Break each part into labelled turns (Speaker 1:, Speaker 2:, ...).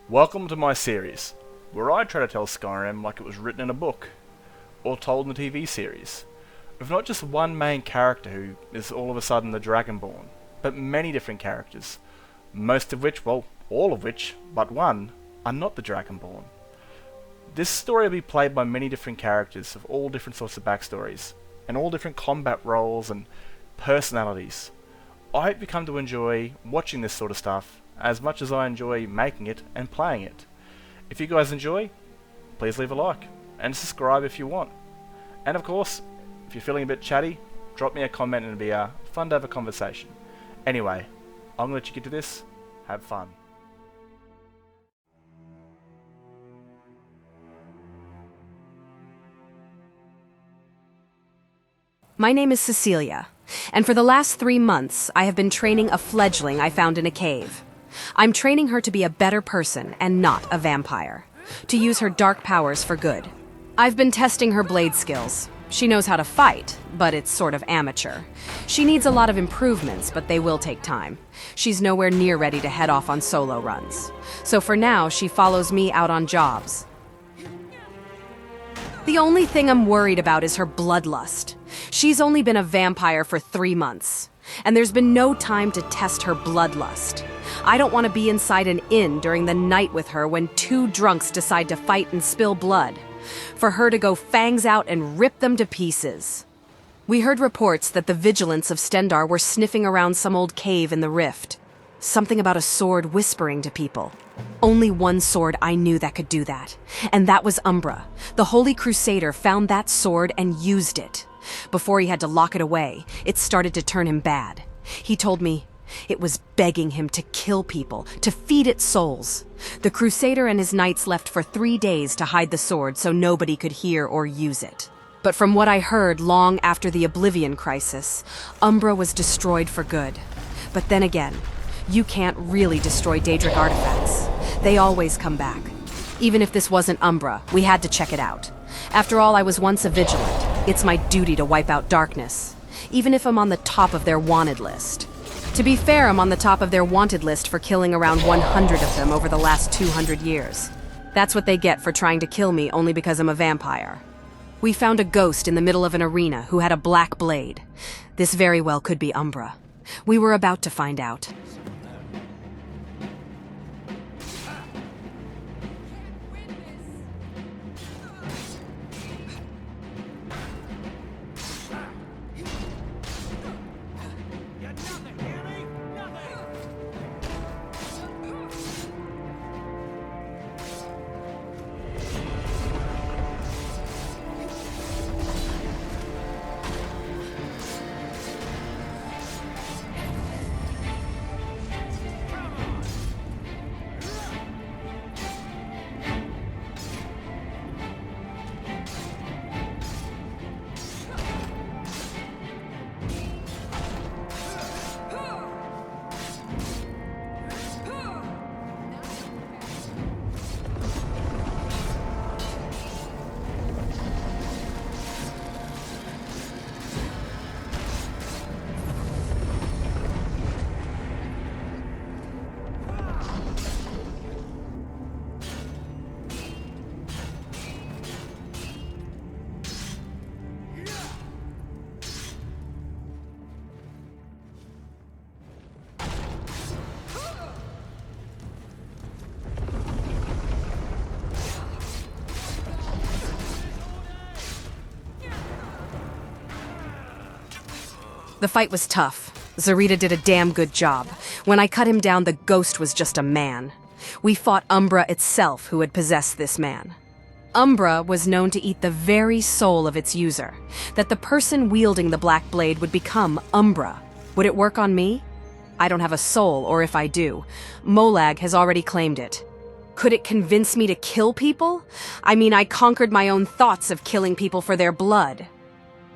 Speaker 1: Welcome to my series, where I try to tell Skyrim like it was written in a book, or told in a TV series, with not just one main character who is all of a sudden the Dragonborn, but many different characters, most of which, well, all of which, but one, are not the Dragonborn. This story will be played by many different characters of all different sorts of backstories, and all different combat roles and personalities. I hope you come to enjoy watching this sort of stuff as much as I enjoy making it and playing it. If you guys enjoy, please leave a like, and subscribe if you want. And of course, if you're feeling a bit chatty, drop me a comment and it'll be fun to have a conversation. Anyway, I'm going to let you get to this. Have fun.
Speaker 2: My name is Cecilia, and for the last 3 months, I have been training a fledgling I found in a cave. I'm training her to be a better person and not a vampire, to use her dark powers for good. I've been testing her blade skills. She knows how to fight, but it's sort of amateur. She needs a lot of improvements, but they will take time. She's nowhere near ready to head off on solo runs. So for now, she follows me out on jobs. The only thing I'm worried about is her bloodlust. She's only been a vampire for 3 months, and there's been no time to test her bloodlust. I don't want to be inside an inn during the night with her when 2 drunks decide to fight and spill blood, for her to go fangs out and rip them to pieces. We heard reports that the vigilants of Stendarr were sniffing around some old cave in the rift. Something about a sword whispering to people. Only one sword I knew that could do that, and that was Umbra. The Holy Crusader found that sword and used it. Before he had to lock it away, it started to turn him bad. He told me it was begging him to kill people, to feed its souls. The Crusader and his knights left for 3 days to hide the sword so nobody could hear or use it. But from what I heard long after the Oblivion Crisis, Umbra was destroyed for good. But then again, you can't really destroy Daedric artifacts. They always come back. Even if this wasn't Umbra, we had to check it out. After all, I was once a vigilant. It's my duty to wipe out darkness, even if I'm on the top of their wanted list. To be fair, I'm on the top of their wanted list for killing around 100 of them over the last 200 years. That's what they get for trying to kill me only because I'm a vampire. We found a ghost in the middle of an arena who had a black blade. This very well could be Umbra. We were about to find out. The fight was tough. Zarita did a damn good job. When I cut him down, the ghost was just a man. We fought Umbra itself, who had possessed this man. Umbra was known to eat the very soul of its user, that the person wielding the black blade would become Umbra. Would it work on me? I don't have a soul, or if I do, Molag has already claimed it. Could it convince me to kill people? I mean, I conquered my own thoughts of killing people for their blood.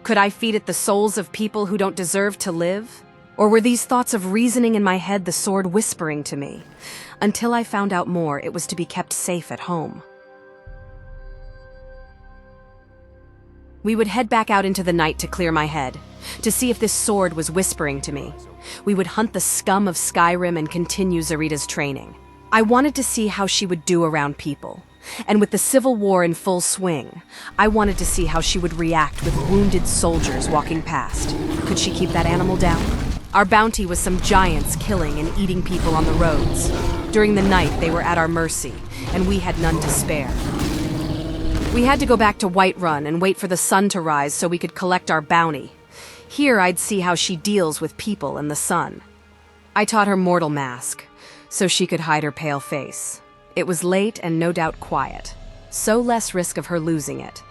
Speaker 2: Could I feed it the souls of people who don't deserve to live? Or were these thoughts of reasoning in my head the sword whispering to me? Until I found out more, it was to be kept safe at home. We would head back out into the night to clear my head, to see if this sword was whispering to me. We would hunt the scum of Skyrim and continue Zarita's training. I wanted to see how she would do around people. And with the Civil War in full swing, I wanted to see how she would react with wounded soldiers walking past. Could she keep that animal down? Our bounty was some giants killing and eating people on the roads. During the night, they were at our mercy, and we had none to spare. We had to go back to Whiterun and wait for the sun to rise so we could collect our bounty. Here, I'd see how she deals with people and the sun. I taught her mortal mask, so she could hide her pale face. It was late and no doubt quiet, so less risk of her losing it.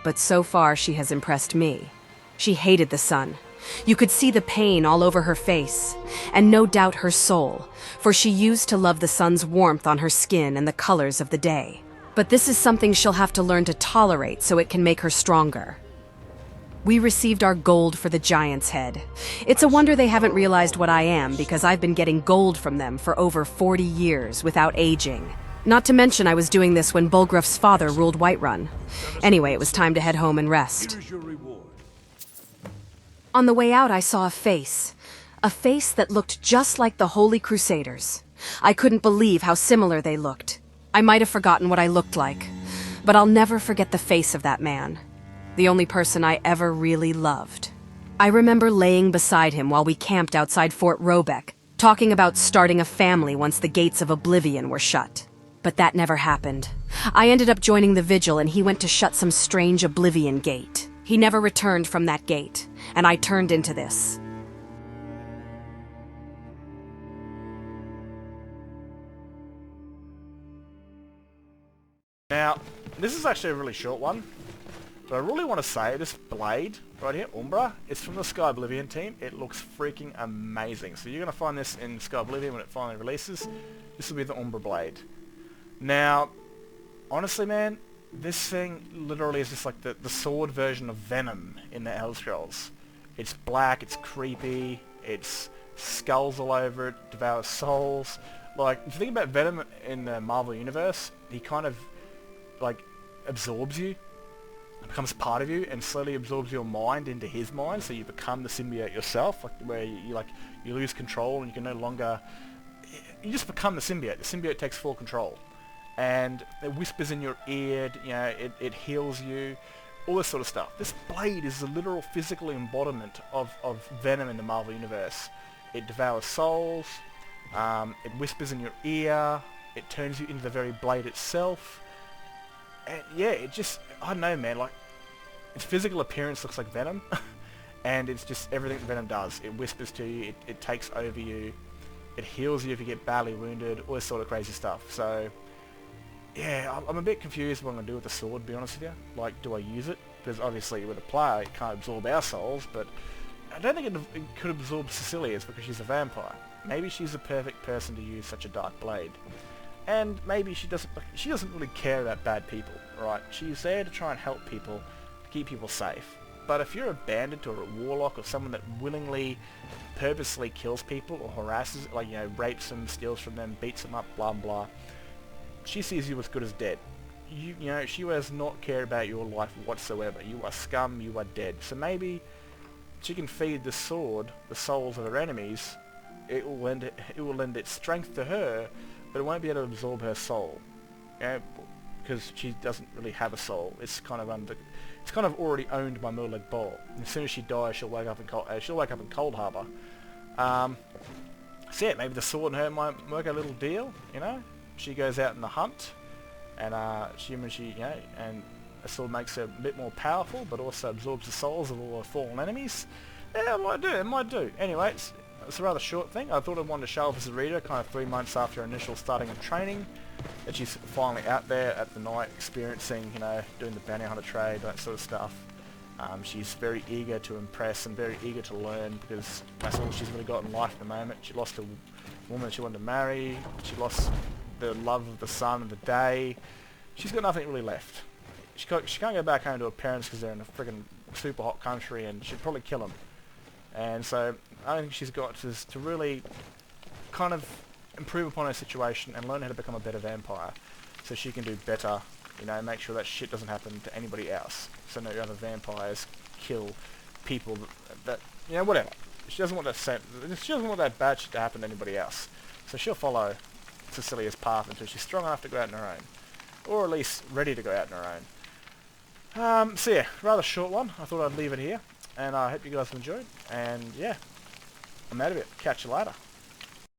Speaker 2: But so far, she has impressed me. She hated the sun. You could see the pain all over her face, and no doubt her soul, for she used to love the sun's warmth on her skin and the colors of the day. But this is something she'll have to learn to tolerate so it can make her stronger. We received our gold for the giant's head. It's a wonder they haven't realized what I am, because I've been getting gold from them for over 40 years without aging. Not to mention I was doing this when Bulgruff's father ruled Whiterun. Anyway, it was time to head home and rest. On the way out, I saw a face that looked just like the Holy Crusaders. I couldn't believe how similar they looked. I might have forgotten what I looked like, but I'll never forget the face of that man. The only person I ever really loved. I remember laying beside him while we camped outside Fort Robeck, talking about starting a family once the gates of oblivion were shut. But that never happened. I ended up joining the vigil and he went to shut some strange oblivion gate. He never returned from that gate, and I turned into this.
Speaker 1: Now, this is actually a really short one, but I really want to say this blade right here, Umbra, it's from the Sky Oblivion team. It looks freaking amazing. So you're going to find this in Sky Oblivion when it finally releases. This will be the Umbra blade. Now, honestly, man, this thing literally is just like the sword version of Venom in the Elder Scrolls. It's black, it's creepy, it's skulls all over it, devours souls. Like, if you think about Venom in the Marvel Universe, he kind of, like, absorbs you, becomes part of you, and slowly absorbs your mind into his mind, so you become the symbiote yourself, like, where you lose control and you can no longer... You just become the symbiote. The symbiote takes full control. And it whispers in your ear, you know, it heals you, all this sort of stuff. This blade is the literal physical embodiment of Venom in the Marvel Universe. It devours souls, it whispers in your ear, it turns you into the very blade itself. And yeah, it just, I don't know, man, like, its physical appearance looks like Venom, and it's just everything that Venom does. It whispers to you, it takes over you, it heals you if you get badly wounded, all this sort of crazy stuff. So, yeah, I'm a bit confused what I'm going to do with the sword, to be honest with you. Like, do I use it? Because obviously with a player, it can't absorb our souls, but I don't think it could absorb Cecilia's because she's a vampire. Maybe she's the perfect person to use such a dark blade. And maybe she doesn't really care about bad people, right? She's there to try and help people, to keep people safe. But if you're a bandit or a warlock or someone that willingly, purposely kills people or harasses, like, you know, rapes them, steals from them, beats them up, blah blah, she sees you as good as dead. You know, she does not care about your life whatsoever. You are scum, you are dead. So maybe she can feed the sword the souls of her enemies. It will lend its strength to her, but it won't be able to absorb her soul. You know, because she doesn't really have a soul. It's kind of already owned by Merleg Ball. As soon as she dies, she'll wake up in Cold Harbor. So yeah, maybe the sword and her might work a little deal. You know, she goes out in the hunt, and and a sword makes her a bit more powerful, but also absorbs the souls of all her fallen enemies. Yeah, it might do. Anyway, it's a rather short thing. I thought I wanted to show off Zarita kind of 3 months after her initial starting of training, that she's finally out there at the night experiencing, you know, doing the bounty hunter trade, that sort of stuff. She's very eager to impress and very eager to learn, because that's all she's really got in life at the moment. She lost a woman she wanted to marry, she lost the love of the sun and the day. She's got nothing really left. She can't go back home to her parents because they're in a friggin' super hot country, and she'd probably kill them. And so I think she's got to really kind of improve upon her situation and learn how to become a better vampire, so she can do better, you know, make sure that shit doesn't happen to anybody else, so no other vampires kill people that you know, whatever. She doesn't want that bad shit to happen to anybody else. So she'll follow Cecilia's path until she's strong enough to go out on her own. Or at least ready to go out on her own. So yeah, rather short one. I thought I'd leave it here. And I hope you guys enjoyed. And yeah, I'm out of it. Catch you later.